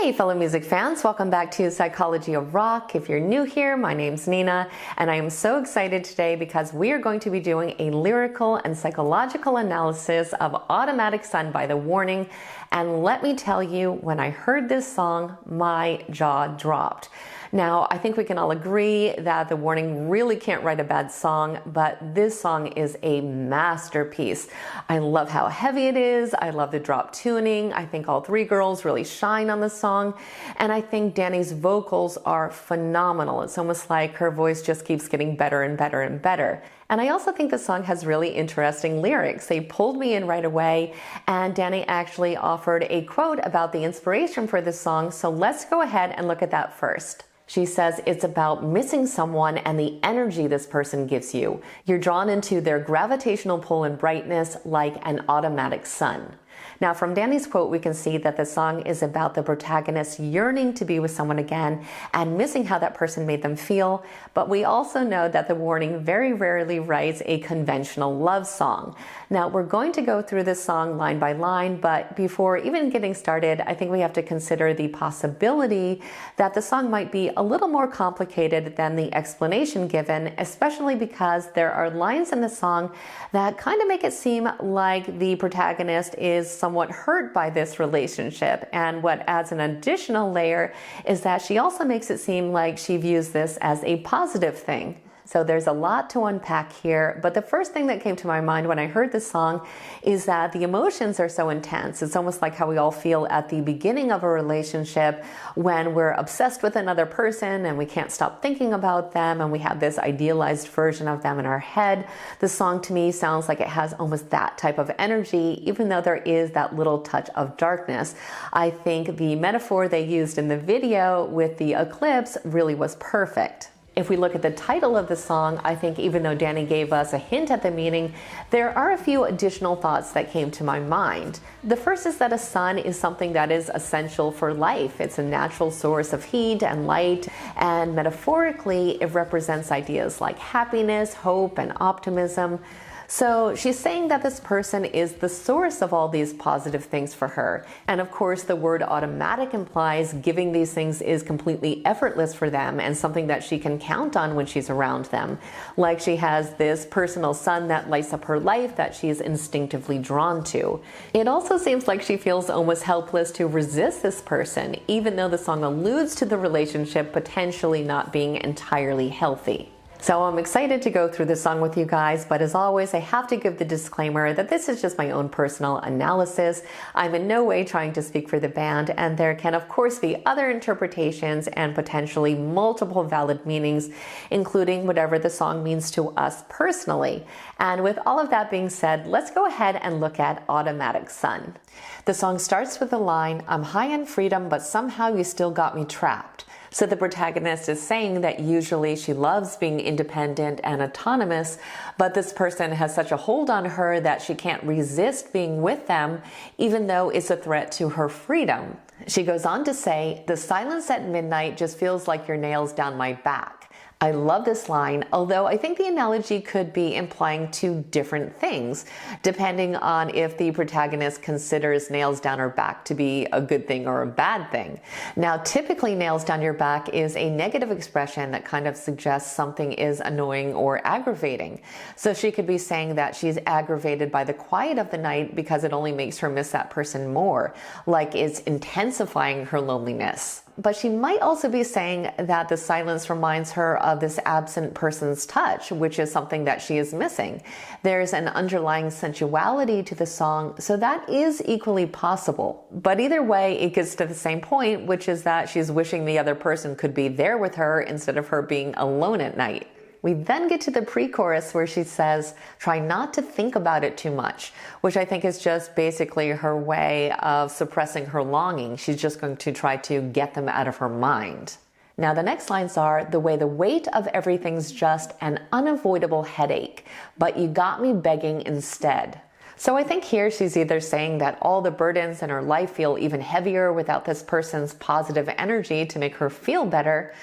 Hey fellow music fans, welcome back to Psychology of Rock. If you're new here, my name's Nina, and I am so excited today because we are going to be doing a lyrical and psychological analysis of Automatic Sun by The Warning. And let me tell you, when I heard this song, my jaw dropped. Now, I think we can all agree that The Warning really can't write a bad song, but this song is a masterpiece. I love how heavy it is. I love the drop tuning. I think all three girls really shine on the song. And I think Dany's vocals are phenomenal. It's almost like her voice just keeps getting better and better and better. And I also think the song has really interesting lyrics. They pulled me in right away, and Dany actually offered a quote about the inspiration for this song, so let's go ahead and look at that first. She says it's about missing someone and the energy this person gives you. You're drawn into their gravitational pull and brightness like an automatic sun. Now, from Dany's quote, we can see that the song is about the protagonist yearning to be with someone again and missing how that person made them feel. But we also know that The Warning very rarely writes a conventional love song. Now, we're going to go through this song line by line, but before even getting started, I think we have to consider the possibility that the song might be a little more complicated than the explanation given, especially because there are lines in the song that kind of make it seem like the protagonist is somewhat hurt by this relationship. And what adds an additional layer is that she also makes it seem like she views this as a positive thing. So there's a lot to unpack here, but the first thing that came to my mind when I heard this song is that the emotions are so intense. It's almost like how we all feel at the beginning of a relationship when we're obsessed with another person and we can't stop thinking about them and we have this idealized version of them in our head. The song to me sounds like it has almost that type of energy, even though there is that little touch of darkness. I think the metaphor they used in the video with the eclipse really was perfect. If we look at the title of the song, I think even though Dany gave us a hint at the meaning, there are a few additional thoughts that came to my mind. The first is that a sun is something that is essential for life. It's a natural source of heat and light, and metaphorically, it represents ideas like happiness, hope, and optimism. So she's saying that this person is the source of all these positive things for her. And of course, the word automatic implies giving these things is completely effortless for them and something that she can count on when she's around them. Like she has this personal sun that lights up her life that she is instinctively drawn to. It also seems like she feels almost helpless to resist this person, even though the song alludes to the relationship potentially not being entirely healthy. So I'm excited to go through this song with you guys, but as always, I have to give the disclaimer that this is just my own personal analysis. I'm in no way trying to speak for the band, and there can of course be other interpretations and potentially multiple valid meanings, including whatever the song means to us personally. And with all of that being said, let's go ahead and look at Automatic Sun. The song starts with the line, "I'm high on freedom, but somehow you still got me trapped." So the protagonist is saying that usually she loves being independent and autonomous, but this person has such a hold on her that she can't resist being with them, even though it's a threat to her freedom. She goes on to say, "The silence at midnight just feels like your nails down my back." I love this line, although I think the analogy could be implying two different things, depending on if the protagonist considers nails down her back to be a good thing or a bad thing. Now, typically nails down your back is a negative expression that kind of suggests something is annoying or aggravating. So she could be saying that she's aggravated by the quiet of the night because it only makes her miss that person more, like it's intensifying her loneliness. But she might also be saying that the silence reminds her of this absent person's touch, which is something that she is missing. There's an underlying sensuality to the song, so that is equally possible. But either way, it gets to the same point, which is that she's wishing the other person could be there with her instead of her being alone at night. We then get to the pre-chorus where she says, "Try not to think about it too much," which I think is just basically her way of suppressing her longing. She's just going to try to get them out of her mind. Now the next lines are, "The way the weight of everything's just an unavoidable headache, but you got me begging instead." So I think here she's either saying that all the burdens in her life feel even heavier without this person's positive energy to make her feel better,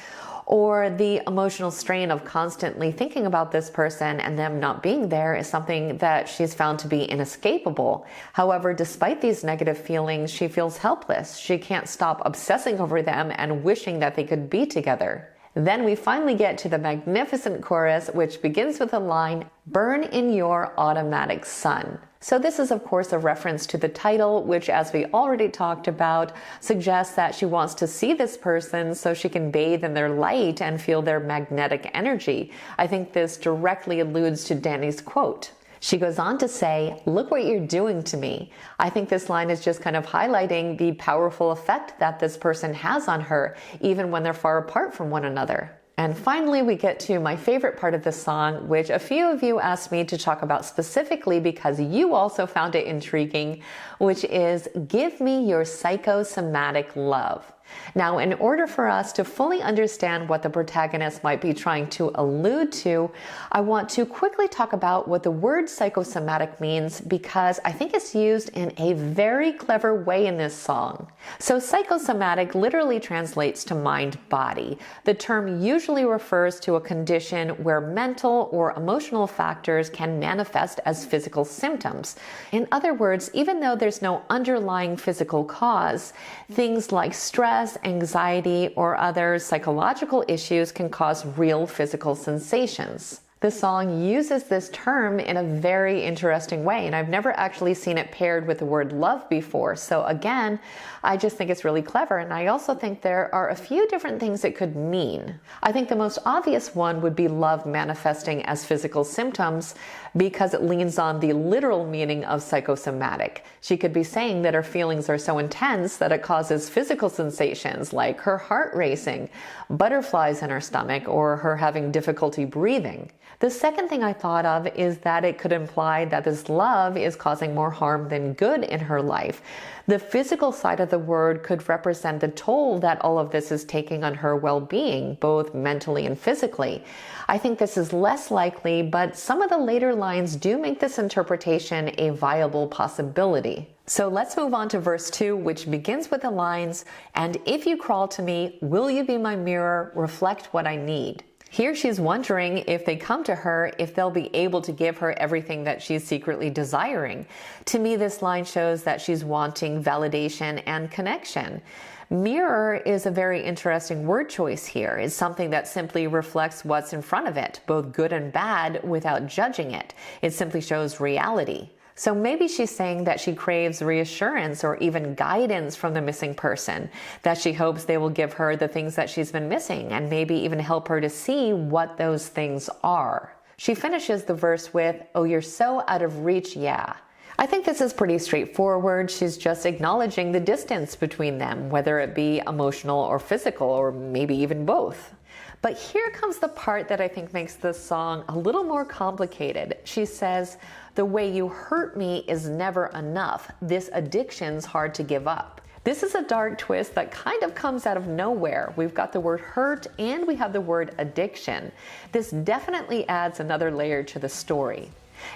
or the emotional strain of constantly thinking about this person and them not being there is something that she's found to be inescapable. However, despite these negative feelings, she feels helpless. She can't stop obsessing over them and wishing that they could be together. Then we finally get to the magnificent chorus, which begins with the line, "Burn in your automatic sun." So this is of course a reference to the title, which, as we already talked about, suggests that she wants to see this person so she can bathe in their light and feel their magnetic energy. I think this directly alludes to Dany's quote. She goes on to say, "Look what you're doing to me." I think this line is just kind of highlighting the powerful effect that this person has on her, even when they're far apart from one another. And finally, we get to my favorite part of the song, which a few of you asked me to talk about specifically because you also found it intriguing, which is "Give me your psychosomatic love." Now, in order for us to fully understand what the protagonist might be trying to allude to, I want to quickly talk about what the word psychosomatic means, because I think it's used in a very clever way in this song. So psychosomatic literally translates to mind-body. The term usually refers to a condition where mental or emotional factors can manifest as physical symptoms. In other words, even though there's no underlying physical cause, things like stress, anxiety, or other psychological issues can cause real physical sensations. The song uses this term in a very interesting way, and I've never actually seen it paired with the word love before. So again, I just think it's really clever, and I also think there are a few different things it could mean. I think the most obvious one would be love manifesting as physical symptoms, because it leans on the literal meaning of psychosomatic. She could be saying that her feelings are so intense that it causes physical sensations like her heart racing, butterflies in her stomach, or her having difficulty breathing. The second thing I thought of is that it could imply that this love is causing more harm than good in her life. The physical side of the word could represent the toll that all of this is taking on her well-being, both mentally and physically. I think this is less likely, but some of the later lines do make this interpretation a viable possibility. So let's move on to verse 2, which begins with the lines, "And if you crawl to me, will you be my mirror, reflect what I need?" Here she's wondering if they come to her, if they'll be able to give her everything that she's secretly desiring. To me, this line shows that she's wanting validation and connection. Mirror is a very interesting word choice here. It's something that simply reflects what's in front of it, both good and bad, without judging it. It simply shows reality. So maybe she's saying that she craves reassurance or even guidance from the missing person, that she hopes they will give her the things that she's been missing and maybe even help her to see what those things are. She finishes the verse with, "Oh, you're so out of reach, yeah." I think this is pretty straightforward. She's just acknowledging the distance between them, whether it be emotional or physical, or maybe even both. But here comes the part that I think makes this song a little more complicated. She says, "The way you hurt me is never enough. This addiction's hard to give up." This is a dark twist that kind of comes out of nowhere. We've got the word hurt and we have the word addiction. This definitely adds another layer to the story.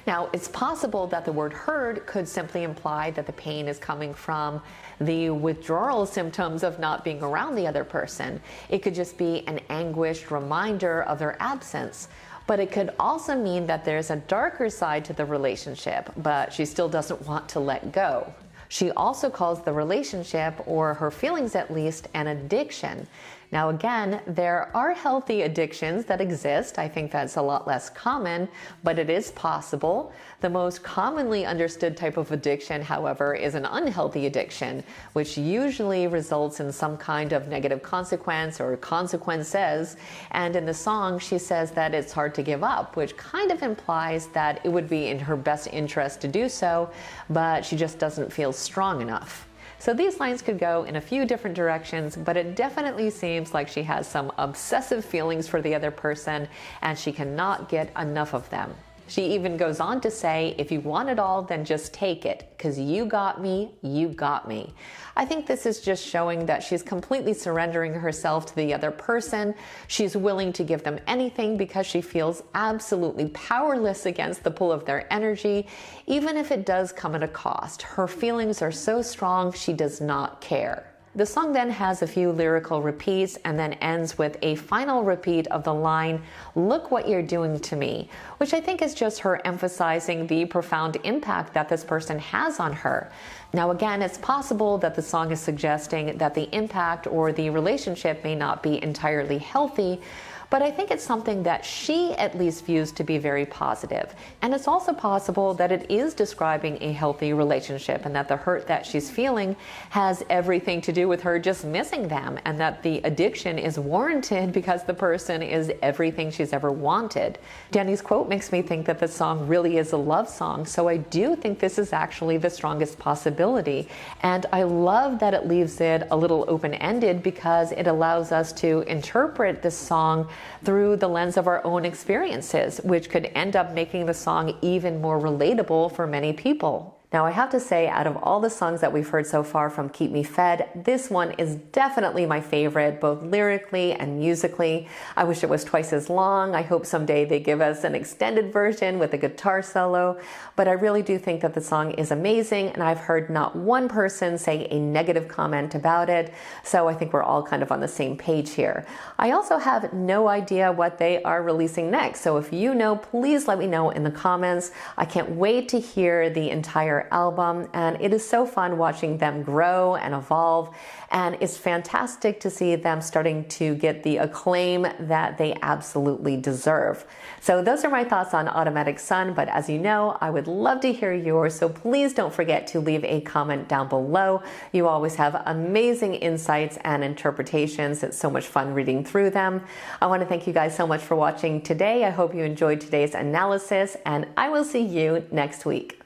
Now, it's possible that the word hurt could simply imply that the pain is coming from the withdrawal symptoms of not being around the other person. It could just be an anguished reminder of their absence. But it could also mean that there's a darker side to the relationship, but she still doesn't want to let go. She also calls the relationship, or her feelings at least, an addiction. Now again, there are healthy addictions that exist. I think that's a lot less common, but it is possible. The most commonly understood type of addiction, however, is an unhealthy addiction, which usually results in some kind of negative consequence or consequences. And in the song, she says that it's hard to give up, which kind of implies that it would be in her best interest to do so, but she just doesn't feel strong enough. So these lines could go in a few different directions, but it definitely seems like she has some obsessive feelings for the other person and she cannot get enough of them. She even goes on to say, "If you want it all, then just take it, because you got me, you got me." I think this is just showing that she's completely surrendering herself to the other person. She's willing to give them anything because she feels absolutely powerless against the pull of their energy, even if it does come at a cost. Her feelings are so strong, she does not care. The song then has a few lyrical repeats and then ends with a final repeat of the line, "Look what you're doing to me," which I think is just her emphasizing the profound impact that this person has on her. Now again, it's possible that the song is suggesting that the impact or the relationship may not be entirely healthy, but I think it's something that she at least views to be very positive. And it's also possible that it is describing a healthy relationship and that the hurt that she's feeling has everything to do with her just missing them, and that the addiction is warranted because the person is everything she's ever wanted. Dany's quote makes me think that the song really is a love song, so I do think this is actually the strongest possibility. And I love that it leaves it a little open-ended because it allows us to interpret this song through the lens of our own experiences, which could end up making the song even more relatable for many people. Now, I have to say, out of all the songs that we've heard so far from Keep Me Fed, this one is definitely my favorite, both lyrically and musically. I wish it was twice as long. I hope someday they give us an extended version with a guitar solo, but I really do think that the song is amazing, and I've heard not one person say a negative comment about it, so I think we're all kind of on the same page here. I also have no idea what they are releasing next, so if you know, please let me know in the comments. I can't wait to hear the entire album, and it is so fun watching them grow and evolve, and it's fantastic to see them starting to get the acclaim that they absolutely deserve. So those are my thoughts on Automatic Sun, but as you know, I would love to hear yours, so please don't forget to leave a comment down below. You always have amazing insights and interpretations. It's so much fun reading through them. I want to thank you guys so much for watching today. I hope you enjoyed today's analysis, and I will see you next week.